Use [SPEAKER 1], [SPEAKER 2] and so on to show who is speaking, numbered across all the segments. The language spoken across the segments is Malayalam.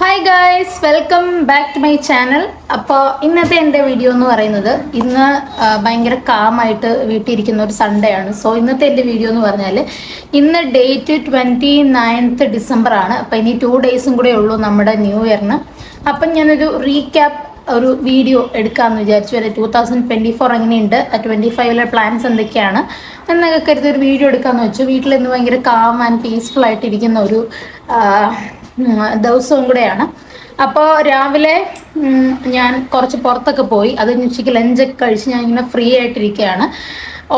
[SPEAKER 1] Hi guys, welcome back to my channel. അപ്പോൾ ഇന്നത്തെ എൻ്റെ വീഡിയോ എന്ന് പറയുന്നത് ഇന്ന് ഭയങ്കര കാമായിട്ട് വീട്ടിലിരിക്കുന്ന ഒരു സൺഡേ ആണ്. സോ ഇന്നത്തെ എൻ്റെ വീഡിയോ എന്ന് പറഞ്ഞാൽ ഇന്ന് ഡേറ്റ് 29th ഡിസംബർ ആണ്. അപ്പോൾ ഇനി 2 ഡേയ്സും കൂടെ ഉള്ളൂ നമ്മുടെ ന്യൂ ഇയറിന്. അപ്പം ഞാനൊരു റീക്യാപ്പ് ഒരു വീഡിയോ എടുക്കാമെന്ന് വിചാരിച്ചു. അല്ലെ 2024 എങ്ങനെയുണ്ട്, 25 പ്ലാൻസ് എന്തൊക്കെയാണ് എന്നൊക്കെ കരുതി ഒരു വീഡിയോ എടുക്കാമെന്ന് വെച്ചു. വീട്ടിൽ ഇന്ന് ഭയങ്കര കാം ആൻഡ് പീസ്ഫുൾ ആയിട്ടിരിക്കുന്ന ഒരു ദിവസവും കൂടെയാണ്. അപ്പോൾ രാവിലെ ഞാൻ കുറച്ച് പുറത്തൊക്കെ പോയി. അത് ഉച്ചയ്ക്ക് ലഞ്ചൊക്കെ കഴിച്ച് ഞാൻ ഇങ്ങനെ ഫ്രീ ആയിട്ടിരിക്കുകയാണ്.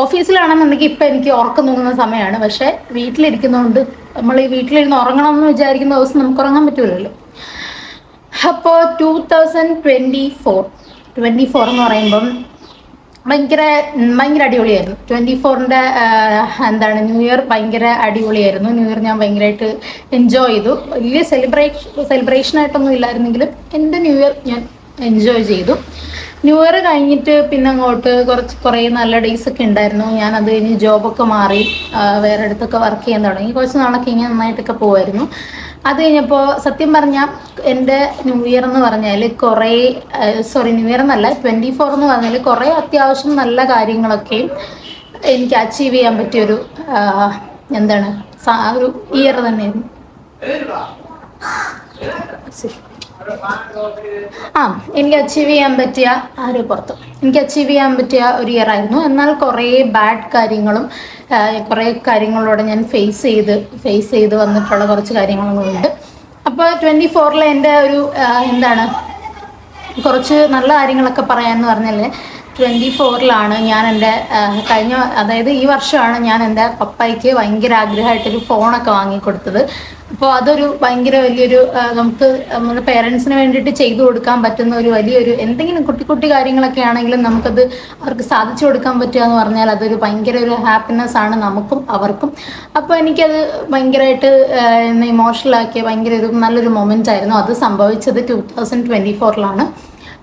[SPEAKER 1] ഓഫീസിലാണെന്നുണ്ടെങ്കിൽ ഇപ്പം എനിക്ക് ഉറക്കം തൂങ്ങുന്ന സമയമാണ്. പക്ഷേ വീട്ടിലിരിക്കുന്നതുകൊണ്ട് നമ്മൾ ഈ വീട്ടിലിരുന്ന് ഉറങ്ങണം എന്ന് വിചാരിക്കുന്ന ദിവസം നമുക്ക് ഉറങ്ങാൻ പറ്റുമല്ലോ. അപ്പോൾ 2024 എന്ന് പറയുമ്പം ഭയങ്കര അടിപൊളിയായിരുന്നു. 24ൻ്റെ ന്യൂ ഇയർ ഭയങ്കര അടിപൊളിയായിരുന്നു. ന്യൂ ഇയർ ഞാൻ ഭയങ്കരമായിട്ട് എൻജോയ് ചെയ്തു. വലിയ സെലിബ്രേഷനായിട്ടൊന്നും ഇല്ലായിരുന്നെങ്കിലും എൻ്റെ ന്യൂ ഇയർ ഞാൻ എൻജോയ് ചെയ്തു. ന്യൂ ഇയർ കഴിഞ്ഞിട്ട് പിന്നെ അങ്ങോട്ട് കുറേ നല്ല ഡേയ്സ് ഒക്കെ ഉണ്ടായിരുന്നു. ഞാൻ അത് കഴിഞ്ഞ് ജോബൊക്കെ മാറി വേറെ അടുത്തൊക്കെ വർക്ക് ചെയ്യാൻ തുടങ്ങി. കുറച്ച് നാളൊക്കെ ഇങ്ങനെ നന്നായിട്ടൊക്കെ പോകുമായിരുന്നു. അത് കഴിഞ്ഞപ്പോൾ സത്യം പറഞ്ഞാൽ എൻ്റെ ന്യൂ ഇയർ എന്ന് പറഞ്ഞാൽ ന്യൂ ഇയർ എന്നല്ല, 24 എന്ന് പറഞ്ഞാൽ കുറേ അത്യാവശ്യം നല്ല കാര്യങ്ങളൊക്കെയും എനിക്ക് അച്ചീവ് ചെയ്യാൻ പറ്റിയൊരു ഒരു ഇയർ തന്നെയായിരുന്നു. എനിക്ക് അച്ചീവ് ചെയ്യാൻ പറ്റിയ ഒരു ഇയർ ആയിരുന്നു. എന്നാൽ കുറേ ബാഡ് കാര്യങ്ങളും കുറേ കാര്യങ്ങളോടെ ഞാൻ ഫേസ് ചെയ്ത് വന്നിട്ടുള്ള കുറച്ച് കാര്യങ്ങളുണ്ട്. അപ്പോൾ 24 എൻ്റെ ഒരു കുറച്ച് നല്ല കാര്യങ്ങളൊക്കെ പറയാമെന്ന് പറഞ്ഞാൽ 24 ഞാൻ എൻ്റെ അതായത് ഈ വർഷമാണ് ഞാൻ എൻ്റെ പപ്പായ്ക്ക് ഭയങ്കര ആഗ്രഹമായിട്ടൊരു ഫോണൊക്കെ വാങ്ങിക്കൊടുത്തത്. അപ്പോൾ അതൊരു ഭയങ്കര വലിയൊരു നമുക്ക് നമ്മുടെ പേരൻസിന് വേണ്ടിയിട്ട് ചെയ്തു കൊടുക്കാൻ പറ്റുന്ന ഒരു വലിയൊരു എന്തെങ്കിലും കുട്ടി കാര്യങ്ങളൊക്കെ ആണെങ്കിലും നമുക്കത് അവർക്ക് സാധിച്ചു കൊടുക്കാൻ പറ്റുക എന്ന് പറഞ്ഞാൽ അതൊരു ഭയങ്കര ഒരു ഹാപ്പിനെസ് ആണ് നമുക്കും അവർക്കും. അപ്പോൾ എനിക്കത് ഭയങ്കരമായിട്ട് എന്നെ ഇമോഷണലാക്കിയ ഭയങ്കര ഒരു നല്ലൊരു മൊമെൻ്റ് ആയിരുന്നു. അത് സംഭവിച്ചത് 2024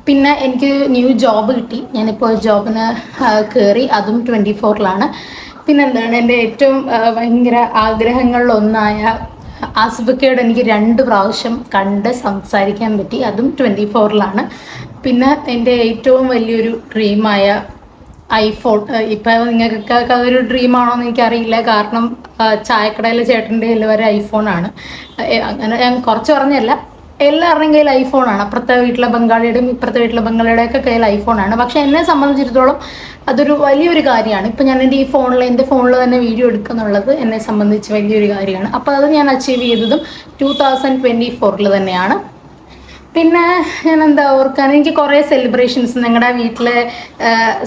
[SPEAKER 1] പിന്നെ എനിക്ക് ന്യൂ ജോബ് കിട്ടി. ഞാനിപ്പോൾ ജോബിന് കയറി, അതും 24 പിന്നെന്താണ് എൻ്റെ ഏറ്റവും ഭയങ്കര ആഗ്രഹങ്ങളിലൊന്നായ ആസിഫക്കയോട് എനിക്ക് 2 പ്രാവശ്യം കണ്ട് സംസാരിക്കാൻ പറ്റി, അതും 24 പിന്നെ എൻ്റെ ഏറ്റവും വലിയൊരു ഡ്രീമായ ഐഫോൺ. ഇപ്പം നിങ്ങൾക്കൊക്കെ അതൊരു ഡ്രീമാണോ എന്ന് എനിക്കറിയില്ല. കാരണം ചായക്കടയിലെ ചേട്ടൻ്റെ കയ്യിൽ വരെ ഐഫോണാണ്. അങ്ങനെ ഞാൻ കുറച്ച് പറഞ്ഞല്ല, എല്ലാവരുടെയും കയ്യിൽ ഐഫോണാണ്. അപ്പുറത്തെ വീട്ടിലെ ബംഗാളിയുടെയും ഇപ്പുറത്തെ വീട്ടിലെ ബംഗാളിയുടെയൊക്കെ കയ്യിൽ ഐഫോണാണ്. പക്ഷെ എന്നെ സംബന്ധിച്ചിടത്തോളം അതൊരു വലിയൊരു കാര്യമാണ്. ഇപ്പം ഞാൻ എൻ്റെ എൻ്റെ ഫോണിൽ തന്നെ വീഡിയോ എടുക്കുന്നുള്ളത് എന്നെ സംബന്ധിച്ച് വലിയൊരു കാര്യമാണ്. അപ്പോൾ അത് ഞാൻ അച്ചീവ് ചെയ്തതും 2024 തന്നെയാണ്. പിന്നെ ഞാൻ ഓർക്കാൻ, എനിക്ക് കുറേ സെലിബ്രേഷൻസ്, ഞങ്ങളുടെ വീട്ടിലെ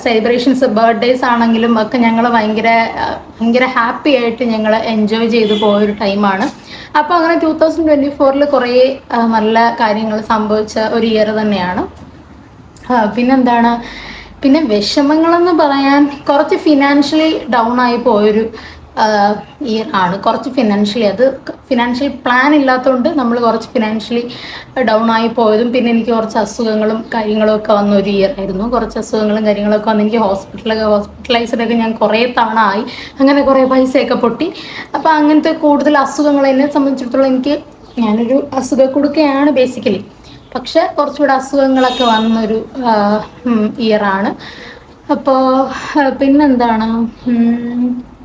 [SPEAKER 1] സെലിബ്രേഷൻസ് ബർത്ത്ഡേയ്സ് ആണെങ്കിലും ഒക്കെ ഞങ്ങൾ ഭയങ്കര ഹാപ്പി ആയിട്ട് ഞങ്ങൾ എൻജോയ് ചെയ്തു പോയൊരു ടൈമാണ്. അപ്പോൾ അങ്ങനെ 2024 കുറേ നല്ല കാര്യങ്ങൾ സംഭവിച്ച ഒരു ഇയർ തന്നെയാണ്. പിന്നെ വിഷമങ്ങളെന്ന് പറയാൻ കുറച്ച് ഫിനാൻഷ്യലി ഡൗൺ ആയി പോയൊരു ഇയർ ആണ്. കുറച്ച് ഫിനാൻഷ്യൽ പ്ലാൻ ഇല്ലാത്തതുകൊണ്ട് നമ്മൾ കുറച്ച് ഫിനാൻഷ്യലി ഡൗൺ ആയി പോയതും, പിന്നെ എനിക്ക് കുറച്ച് അസുഖങ്ങളും കാര്യങ്ങളും ഒക്കെ വന്ന ഒരു ഇയർ ആയിരുന്നു. കുറച്ച് അസുഖങ്ങളും കാര്യങ്ങളൊക്കെ വന്ന് എനിക്ക് ഹോസ്പിറ്റലൈസ്ഡൊക്കെ ഞാൻ കുറേ തവണ ആയി. അങ്ങനെ കുറേ പൈസയൊക്കെ പൊട്ടി. അപ്പോൾ അങ്ങനത്തെ കൂടുതൽ അസുഖങ്ങൾ എന്നെ സംബന്ധിച്ചിടത്തോളം ഞാനൊരു അസുഖക്കുടുക്കയാണ് ബേസിക്കലി. പക്ഷെ കുറച്ചുകൂടെ അസുഖങ്ങളൊക്കെ വന്നൊരു ഇയറാണ്. അപ്പോൾ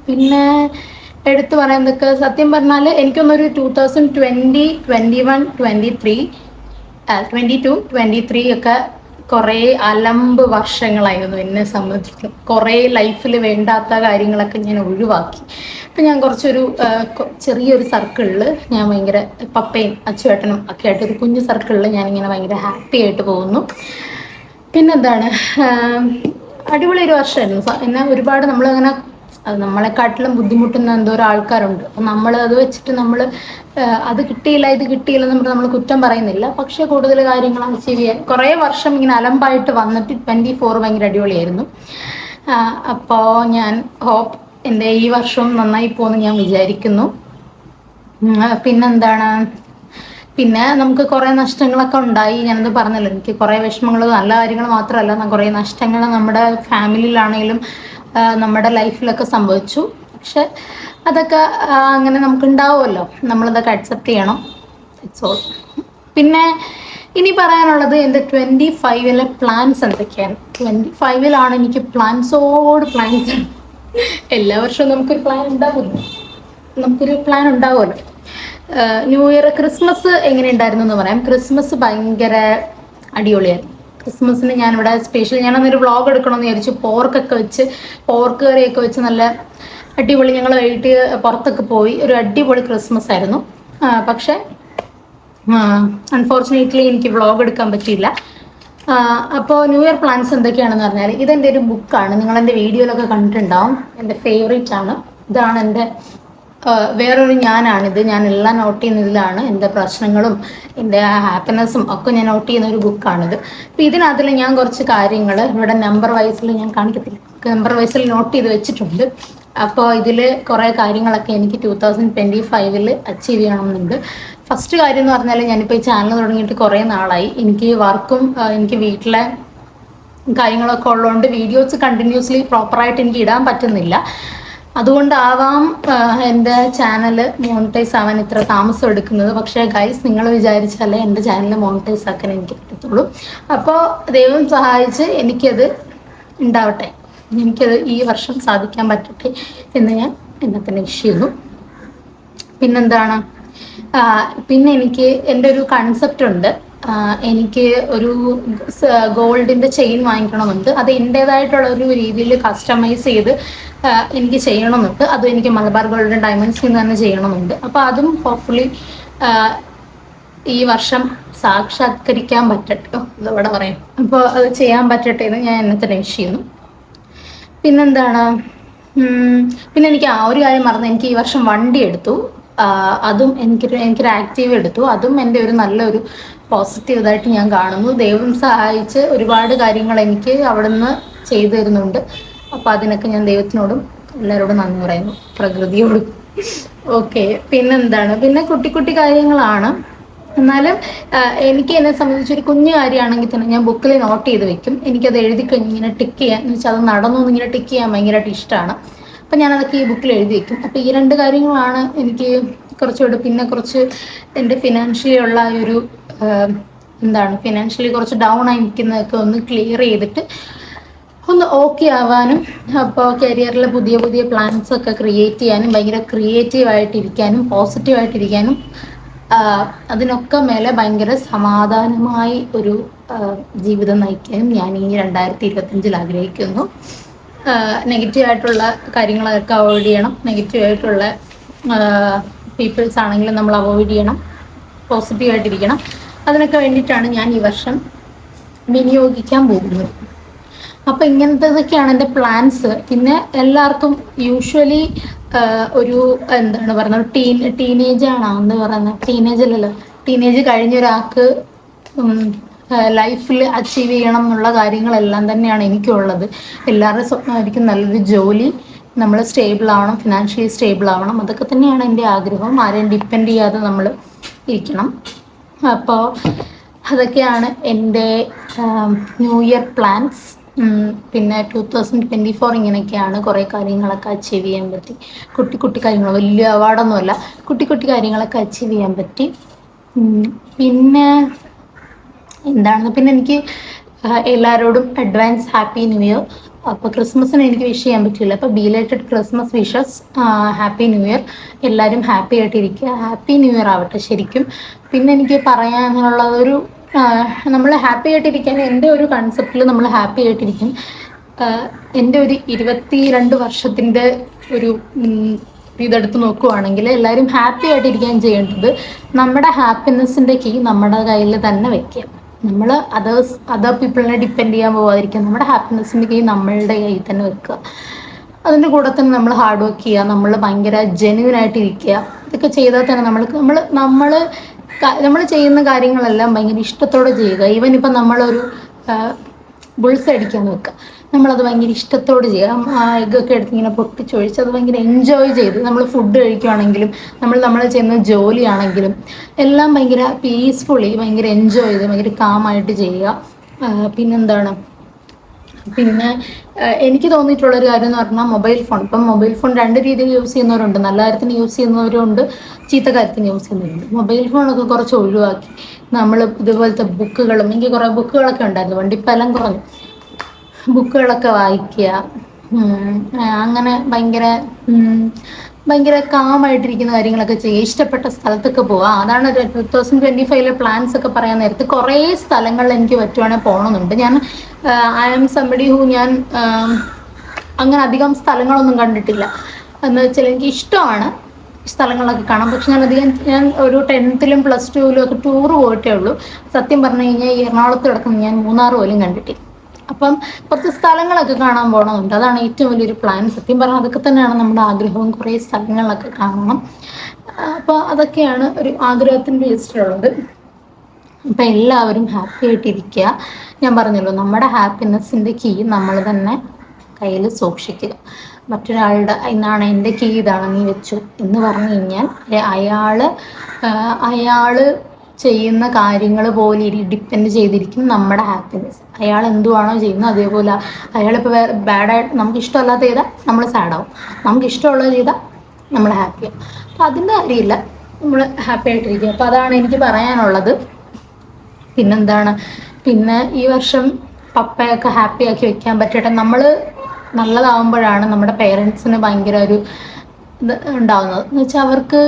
[SPEAKER 1] പിന്നെ എടുത്തു പറയാനൊക്കെ സത്യം പറഞ്ഞാൽ എനിക്കൊന്നൊരു 2020, 21, 22, 23 ഒക്കെ കുറേ അലമ്പ് വർഷങ്ങളായിരുന്നു എന്നെ സംബന്ധിച്ചിടത്തോളം. കുറേ ലൈഫിൽ വേണ്ടാത്ത കാര്യങ്ങളൊക്കെ ഞാൻ ഒഴിവാക്കി. ഇപ്പം ഞാൻ കുറച്ചൊരു ചെറിയൊരു സർക്കിളിൽ ഞാൻ ഭയങ്കര പപ്പയും അച്ചുവേട്ടനും ഒക്കെ ആയിട്ടൊരു കുഞ്ഞു സർക്കിളിൽ ഞാനിങ്ങനെ ഭയങ്കര ഹാപ്പി ആയിട്ട് പോകുന്നു. അടിപൊളി ഒരു വർഷമായിരുന്നു. എന്നാൽ ഒരുപാട് നമ്മളങ്ങനെ നമ്മളെക്കാട്ടിലും ബുദ്ധിമുട്ടുന്ന എന്തോരം ആൾക്കാരുണ്ട്. അപ്പം നമ്മൾ അത് വെച്ചിട്ട് അത് കിട്ടിയില്ല ഇത് കിട്ടിയില്ല നമ്മൾ കുറ്റം പറയുന്നില്ല. പക്ഷേ കൂടുതൽ കാര്യങ്ങൾ അച്ചീവ് ചെയ്യാൻ കുറേ വർഷം ഇങ്ങനെ അലമ്പായിട്ട് വന്നിട്ട് 24 ഭയങ്കര അടിപൊളിയായിരുന്നു. അപ്പോൾ ഞാൻ ഹോപ്പ് എൻ്റെ ഈ വർഷവും നന്നായി പോകുമെന്ന് ഞാൻ വിചാരിക്കുന്നു. പിന്നെ നമുക്ക് കുറേ നഷ്ടങ്ങളൊക്കെ ഉണ്ടായി. ഞാനത് പറഞ്ഞല്ലോ, എനിക്ക് കുറേ വിഷമങ്ങൾ, നല്ല കാര്യങ്ങൾ മാത്രമല്ല, കുറേ നഷ്ടങ്ങൾ നമ്മുടെ ഫാമിലിയിലാണെങ്കിലും നമ്മുടെ ലൈഫിലൊക്കെ സംഭവിച്ചു. പക്ഷെ അതൊക്കെ അങ്ങനെ നമുക്ക് ഉണ്ടാവുമല്ലോ, നമ്മളതൊക്കെ അക്സെപ്റ്റ് ചെയ്യണം. It's all. പിന്നെ ഇനി പറയാനുള്ളത് എൻ്റെ 25-ലെ പ്ലാൻസ് എന്തൊക്കെയാണ്. 25-ലാണ് എനിക്ക് പ്ലാൻസ്. എല്ലാ വർഷവും നമുക്കൊരു പ്ലാൻ ഉണ്ടാവുമല്ലോ. ന്യൂ ഇയർ, ക്രിസ്മസ് എങ്ങനെ ഉണ്ടായിരുന്നു എന്ന് പറയാം. ക്രിസ്മസ് ഭയങ്കര അടിപൊളിയായിരുന്നു. ക്രിസ്മസിന് ഞാനിവിടെ ഞാനന്നൊരു വ്ളോഗ് എടുക്കണമെന്ന് വിചാരിച്ചു. പോർക്ക് കറിയൊക്കെ വെച്ച് നല്ല അടിപൊളി ഞങ്ങൾ വൈകിട്ട് പുറത്തൊക്കെ പോയി ഒരു അടിപൊളി ക്രിസ്മസ് ആയിരുന്നു. പക്ഷേ അൺഫോർച്ചുനേറ്റ്ലി എനിക്ക് വ്ളോഗ് എടുക്കാൻ പറ്റിയില്ല. അപ്പോൾ ന്യൂ ഇയർ പ്ലാൻസ് എന്തൊക്കെയാണെന്ന് പറഞ്ഞാൽ, ഇതെൻ്റെ ഒരു ബുക്കാണ്. നിങ്ങളെൻ്റെ വീഡിയോയിലൊക്കെ കണ്ടിട്ടുണ്ടാവും. എൻ്റെ ഫേവറേറ്റ് ആണ്. ഇതാണ് എൻ്റെ വേറൊരു ഞാനാണിത്. ഞാൻ എല്ലാം നോട്ട് ചെയ്യുന്നതിലാണ്. എൻ്റെ പ്രശ്നങ്ങളും എൻ്റെ ഹാപ്പിനെസ്സും ഒക്കെ ഞാൻ നോട്ട് ചെയ്യുന്ന ഒരു ബുക്കാണിത്. അപ്പോൾ ഇതിനകത്തിൽ ഞാൻ കുറച്ച് കാര്യങ്ങൾ ഇവിടെ നമ്പർ വൈസിൽ ഞാൻ കാണിക്കത്തില്ല, നമ്പർ വൈസിൽ നോട്ട് ചെയ്ത് വെച്ചിട്ടുണ്ട്. അപ്പോൾ ഇതിൽ കുറേ കാര്യങ്ങളൊക്കെ എനിക്ക് 2025-ൽ അച്ചീവ് ചെയ്യണമെന്നുണ്ട്. ഫസ്റ്റ് കാര്യം എന്ന് പറഞ്ഞാൽ, ഞാനിപ്പോൾ ഈ ചാനൽ തുടങ്ങിയിട്ട് കുറേ നാളായി. എനിക്ക് വർക്കും എനിക്ക് വീട്ടിലെ കാര്യങ്ങളൊക്കെ ഉള്ളതുകൊണ്ട് വീഡിയോസ് കണ്ടിന്യൂസ്ലി പ്രോപ്പറായിട്ട് എനിക്ക് ഇടാൻ പറ്റുന്നില്ല. അതുകൊണ്ടാവാം എൻ്റെ ചാനൽ മോണിറ്റൈസ് ആവാൻ ഇത്ര താമസം എടുക്കുന്നത്. പക്ഷേ ഗൈസ്, നിങ്ങൾ വിചാരിച്ചാലേ എൻ്റെ ചാനൽ മോണിറ്റൈസ് ആക്കാൻ എനിക്ക് പറ്റത്തുള്ളൂ. അപ്പോൾ ദൈവം സഹായിച്ച് എനിക്കത് ഉണ്ടാവട്ടെ, എനിക്കത് ഈ വർഷം സാധിക്കാൻ പറ്റട്ടെ എന്ന് ഞാൻ എന്നെ തന്നെ വിഷ് ചെയ്യുന്നു. പിന്നെന്താണ്, പിന്നെ എനിക്ക് എൻ്റെ ഒരു കൺസെപ്റ്റ് ഉണ്ട്. എനിക്ക് ഒരു ഗോൾഡിൻ്റെ ചെയിൻ വാങ്ങിക്കണമെന്നുണ്ട്. അത് എൻ്റേതായിട്ടുള്ള ഒരു രീതിയിൽ കസ്റ്റമൈസ് ചെയ്ത് എനിക്ക് ചെയ്യണമെന്നുണ്ട്. അതും എനിക്ക് മലബാർ ഗോൾഡൻ ഡയമണ്ട്സിൽ നിന്ന് തന്നെ ചെയ്യണമെന്നുണ്ട്. അപ്പോൾ അതും ഹോപ്പ്ഫുള്ളി ഈ വർഷം സാക്ഷാത്കരിക്കാൻ പറ്റട്ടെ, ഇതവിടെ പറയാം. അപ്പോൾ അത് ചെയ്യാൻ പറ്റട്ടെ എന്ന് ഞാൻ എന്നെ തന്നെ വിഷ് ചെയ്യുന്നു. പിന്നെന്താണ്, പിന്നെ എനിക്ക് ഒരു കാര്യം മറന്നു. എനിക്ക് ഈ വർഷം വണ്ടി എടുത്തു. അതും എനിക്കൊരു ആക്റ്റീവ് എടുത്തു. അതും എൻ്റെ ഒരു നല്ലൊരു പോസിറ്റീവ് ഇതായിട്ട് ഞാൻ കാണുന്നു. ദൈവം സഹായിച്ച് ഒരുപാട് കാര്യങ്ങൾ എനിക്ക് അവിടെ നിന്ന് ചെയ്തു തരുന്നുണ്ട്. അപ്പോൾ അതിനൊക്കെ ഞാൻ ദൈവത്തിനോടും എല്ലാവരോടും നന്ദി പറയുന്നു, പ്രകൃതിയോടും. ഓക്കെ, പിന്നെന്താണ്, പിന്നെ കുട്ടി കാര്യങ്ങളാണ്. എന്നാലും എനിക്ക് എന്നെ സംബന്ധിച്ചൊരു കുഞ്ഞു കാര്യമാണെങ്കിൽ തന്നെ ഞാൻ ബുക്കിൽ നോട്ട് ചെയ്ത് വെക്കും. എനിക്കത് എഴുതി കഴിഞ്ഞ് ഇങ്ങനെ ടിക്ക് ചെയ്യാൻ, എന്ന് വെച്ചാൽ അത് നടന്നു ഇങ്ങനെ ടിക്ക് ചെയ്യാൻ ഭയങ്കരമായിട്ട് ഇഷ്ടമാണ്. അപ്പം ഞാനതൊക്കെ ഈ ബുക്കിൽ എഴുതി വെക്കും. അപ്പോൾ ഈ രണ്ട് കാര്യങ്ങളാണ് എനിക്ക് കുറച്ചുകൂടെ. പിന്നെ കുറച്ച് എൻ്റെ ഫിനാൻഷ്യലി ഉള്ള ഒരു ഫിനാൻഷ്യലി കുറച്ച് ഡൗൺ ആയി നിൽക്കുന്നതൊക്കെ ഒന്ന് ക്ലിയർ ചെയ്തിട്ട് ഒന്ന് ഓക്കെ ആവാനും, അപ്പോൾ കരിയറിൽ പുതിയ പ്ലാൻസ് ഒക്കെ ക്രിയേറ്റ് ചെയ്യാനും, ഭയങ്കര ക്രിയേറ്റീവായിട്ടിരിക്കാനും പോസിറ്റീവായിട്ടിരിക്കാനും, അതിനൊക്കെ മേലെ ഭയങ്കര സമാധാനമായി ഒരു ജീവിതം നയിക്കാനും ഞാൻ ഈ 2025-ൽ ആഗ്രഹിക്കുന്നു. നെഗറ്റീവായിട്ടുള്ള കാര്യങ്ങളൊക്കെ അവോയ്ഡ് ചെയ്യണം. നെഗറ്റീവായിട്ടുള്ള പീപ്പിൾസ് ആണെങ്കിലും നമ്മൾ അവോയ്ഡ് ചെയ്യണം. പോസിറ്റീവായിട്ടിരിക്കണം. അതിനൊക്കെ വേണ്ടിയിട്ടാണ് ഞാൻ ഈ വർഷം വിനിയോഗിക്കാൻ പോകുന്നത്. അപ്പോൾ ഇങ്ങനത്തതൊക്കെയാണ് എൻ്റെ പ്ലാൻസ്. പിന്നെ എല്ലാവർക്കും യൂഷ്വലി ഒരു ടീനേജ് കഴിഞ്ഞ ഒരാൾക്ക് ലൈഫിൽ അച്ചീവ് ചെയ്യണം എന്നുള്ള കാര്യങ്ങളെല്ലാം തന്നെയാണ് എനിക്കുള്ളത്. എല്ലാവരുടെയും സ്വപ്നമായിരിക്കും നല്ലൊരു ജോലി, നമ്മൾ സ്റ്റേബിൾ ആവണം, ഫിനാൻഷ്യലി സ്റ്റേബിൾ ആവണം. അതൊക്കെ തന്നെയാണ് എൻ്റെ ആഗ്രഹം. ആരെയും ഡിപ്പെൻഡ് ചെയ്യാതെ നമ്മൾ ഇരിക്കണം. അപ്പോൾ അതൊക്കെയാണ് എൻ്റെ ന്യൂ ഇയർ പ്ലാൻസ്. പിന്നെ 2024 ഇങ്ങനെയൊക്കെയാണ്. കുറേ കാര്യങ്ങളൊക്കെ അച്ചീവ് ചെയ്യാൻ പറ്റി. കുട്ടി കാര്യങ്ങൾ, വലിയ അവാർഡൊന്നുമല്ല, കുട്ടി കാര്യങ്ങളൊക്കെ അച്ചീവ് ചെയ്യാൻ പറ്റി. പിന്നെ പിന്നെ എനിക്ക് എല്ലാവരോടും അഡ്വാൻസ് ഹാപ്പി ന്യൂ ഇയർ. അപ്പോൾ ക്രിസ്മസിന് എനിക്ക് വിഷ് ചെയ്യാൻ പറ്റില്ല. അപ്പോൾ belated Christmas wishes, happy new year. എല്ലാവരും ഹാപ്പി ആയിട്ടിരിക്കുക. ഹാപ്പി ന്യൂ ഇയർ ആവട്ടെ ശരിക്കും. പിന്നെ എനിക്ക് പറയാനുള്ളതൊരു, നമ്മൾ ഹാപ്പി ആയിട്ടിരിക്കാൻ എൻ്റെ ഒരു കൺസെപ്റ്റിൽ നമ്മൾ ഹാപ്പി ആയിട്ടിരിക്കും. എൻ്റെ ഒരു 22 വർഷത്തിൻ്റെ ഒരു ഇതെടുത്ത് നോക്കുവാണെങ്കിൽ എല്ലാവരും ഹാപ്പി ആയിട്ടിരിക്കാൻ ചെയ്യേണ്ടത് നമ്മുടെ ഹാപ്പിനെസ്സിൻ്റെ കീ നമ്മുടെ കയ്യിൽ തന്നെ വെക്കുക. നമ്മൾ അതർ പീപ്പിളിനെ ഡിപ്പെൻഡ് ചെയ്യാൻ പോകാതിരിക്കുക. നമ്മുടെ ഹാപ്പിനെസ്സിൻ്റെ കീ നമ്മളുടെ കയ്യിൽ തന്നെ വെക്കുക. അതിൻ്റെ കൂടെ തന്നെ നമ്മൾ ഹാർഡ് വർക്ക് ചെയ്യുക. നമ്മൾ ഭയങ്കര ജെന്യുവനായിട്ടിരിക്കുക. ഇതൊക്കെ ചെയ്താൽ തന്നെ നമ്മൾ ചെയ്യുന്ന കാര്യങ്ങളെല്ലാം ഭയങ്കര ഇഷ്ടത്തോടെ ചെയ്യുക. ഈവൻ ഇപ്പം നമ്മളൊരു ബുൾസ് അടിക്കാൻ വെക്കുക, നമ്മളത് ഭയങ്കര ഇഷ്ടത്തോടെ ചെയ്യുക. എഗ്ഗൊക്കെ എടുത്ത് ഇങ്ങനെ പൊട്ടിച്ചൊഴിച്ച് അത് ഭയങ്കര എൻജോയ് ചെയ്ത്, നമ്മൾ ഫുഡ് കഴിക്കുകയാണെങ്കിലും നമ്മൾ ചെയ്യുന്ന ജോലിയാണെങ്കിലും എല്ലാം ഭയങ്കര പീസ്ഫുള്ളി, ഭയങ്കര എൻജോയ് ചെയ്ത്, ഭയങ്കര കാമായിട്ട് ചെയ്യുക. പിന്നെ എനിക്ക് തോന്നിയിട്ടുള്ളൊരു കാര്യം എന്ന് പറഞ്ഞാൽ മൊബൈൽ ഫോൺ. ഇപ്പം മൊബൈൽ ഫോൺ രണ്ട് രീതിയിൽ യൂസ് ചെയ്യുന്നവരുണ്ട്. നല്ല കാര്യത്തിന് യൂസ് ചെയ്യുന്നവരുണ്ട്, ചീത്ത കാര്യത്തിന് യൂസ് ചെയ്യുന്നവരുണ്ട്. മൊബൈൽ ഫോണൊക്കെ കുറച്ച് ഒഴിവാക്കി നമ്മൾ ഇതുപോലത്തെ ബുക്കുകളും, എനിക്ക് കുറേ ബുക്കുകളൊക്കെ ഉണ്ടായിരുന്നു, വണ്ടിപ്പെല്ലാം കുറഞ്ഞു, ബുക്കുകളൊക്കെ വായിക്കുക. അങ്ങനെ ഭയങ്കര കാമായിട്ടിരിക്കുന്ന കാര്യങ്ങളൊക്കെ ചെയ്യുക, ഇഷ്ടപ്പെട്ട സ്ഥലത്തൊക്കെ പോവുക. അതാണ് 2025 പ്ലാൻസ് ഒക്കെ പറയാൻ നേരത്ത് കുറേ സ്ഥലങ്ങളിൽ എനിക്ക് പറ്റുവാണെങ്കിൽ പോകണമെന്നുണ്ട്. ഞാൻ ഐ ആം സംബഡി ഹൂ, ഞാൻ അങ്ങനെ അധികം സ്ഥലങ്ങളൊന്നും കണ്ടിട്ടില്ല. എന്ന് വെച്ചാൽ എനിക്ക് ഇഷ്ടമാണ് സ്ഥലങ്ങളൊക്കെ കാണാം, പക്ഷെ ഞാൻ ഒരു 10th +2 ഒക്കെ ടൂറ് പോയിട്ടേ ഉള്ളൂ. സത്യം പറഞ്ഞു കഴിഞ്ഞാൽ ഈ എറണാകുളത്ത് കിടക്കുന്ന ഞാൻ മൂന്നാർ പോലും കണ്ടിട്ടില്ല. അപ്പം കുറച്ച് സ്ഥലങ്ങളൊക്കെ കാണാൻ പോകണമെന്നുണ്ട്. അതാണ് ഏറ്റവും വലിയൊരു പ്ലാൻ. സത്യം പറഞ്ഞാൽ അതൊക്കെ തന്നെയാണ് നമ്മുടെ ആഗ്രഹവും, കുറേ സ്ഥലങ്ങളൊക്കെ കാണണം. അപ്പോൾ അതൊക്കെയാണ് ഒരു ആഗ്രഹത്തിൻ്റെ ലിസ്റ്റിലുള്ളത്. അപ്പം എല്ലാവരും ഹാപ്പി ആയിട്ടിരിക്കുക. ഞാൻ പറഞ്ഞല്ലോ, നമ്മുടെ ഹാപ്പിനെസ്സിൻ്റെ കീ നമ്മൾ തന്നെ കയ്യിൽ സൂക്ഷിക്കുക. മറ്റൊരാളുടെ ഇന്നാണ് എൻ്റെ കീ, ഇതാണ് നീ വെച്ചു എന്ന് പറഞ്ഞു കഴിഞ്ഞാൽ അയാൾ ചെയ്യുന്ന കാര്യങ്ങൾ പോലെ ഡിപ്പെൻഡ് ചെയ്തിരിക്കും നമ്മുടെ ഹാപ്പിനെസ്. അയാൾ എന്തുവാണോ ചെയ്യുന്നത് അതേപോലെ. അയാളിപ്പോൾ വേറെ ബാഡായിട്ട് നമുക്ക് ഇഷ്ടമല്ലാത്ത ചെയ്താൽ നമ്മൾ സാഡാവും, നമുക്ക് ഇഷ്ടമുള്ളത് ചെയ്താൽ നമ്മൾ ഹാപ്പിയാവും. അപ്പോൾ അതിൻ്റെ കാര്യമില്ല, നമ്മൾ ഹാപ്പി ആയിട്ടിരിക്കുക. അപ്പോൾ അതാണ് എനിക്ക് പറയാനുള്ളത്. പിന്നെന്താണ്, പിന്നെ ഈ വർഷം പപ്പയൊക്കെ ഹാപ്പി ആക്കി വെക്കാൻ പറ്റട്ടെ. നമ്മൾ നല്ലതാവുമ്പോഴാണ് നമ്മുടെ പേരൻസിന് ഭയങ്കര ഒരു ഇത് ഉണ്ടാവുന്നത്. എന്ന് വെച്ചാൽ അവർക്ക്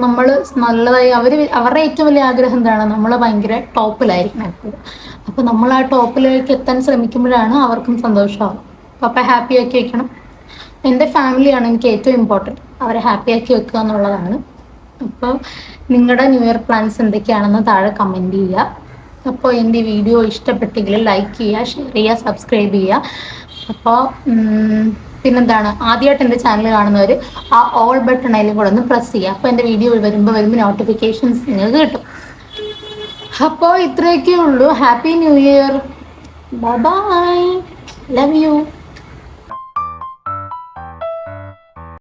[SPEAKER 1] നമ്മൾ നല്ലതായി, അവരുടെ ഏറ്റവും വലിയ ആഗ്രഹം എന്താണ്, നമ്മൾ ഭയങ്കര ടോപ്പിലായിരിക്കണം എപ്പോഴും. അപ്പോൾ നമ്മൾ ആ ടോപ്പിലേക്ക് എത്താൻ ശ്രമിക്കുമ്പോഴാണ് അവർക്കും സന്തോഷമാവും. പപ്പ ഹാപ്പി ആക്കി വെക്കണം. എൻ്റെ ഫാമിലിയാണ് എനിക്ക് ഏറ്റവും ഇമ്പോർട്ടൻറ്റ്, അവരെ ഹാപ്പി ആക്കി വെക്കുക എന്നുള്ളതാണ്. അപ്പോൾ നിങ്ങളുടെ ന്യൂ ഇയർ പ്ലാൻസ് എന്തൊക്കെയാണെന്ന് താഴെ കമൻറ്റ് ചെയ്യുക. അപ്പോൾ എൻ്റെ വീഡിയോ ഇഷ്ടപ്പെട്ടെങ്കിൽ ലൈക്ക് ചെയ്യുക, ഷെയർ ചെയ്യുക, സബ്സ്ക്രൈബ് ചെയ്യുക. അപ്പോൾ പിന്നെന്താണ്, ആദ്യമായിട്ട് എൻ്റെ ചാനൽ കാണുന്നവർ ആ ഓൾ ബട്ടൺ അതിലും കൂടെ ഒന്ന് പ്രസ് ചെയ്യുക. അപ്പോൾ എൻ്റെ വീഡിയോ വരുമ്പോൾ നോട്ടിഫിക്കേഷൻസ് നിങ്ങൾക്ക് കിട്ടും. അപ്പോൾ ഇത്രയൊക്കെ ഉള്ളൂ. Happy new year, bye bye, love you.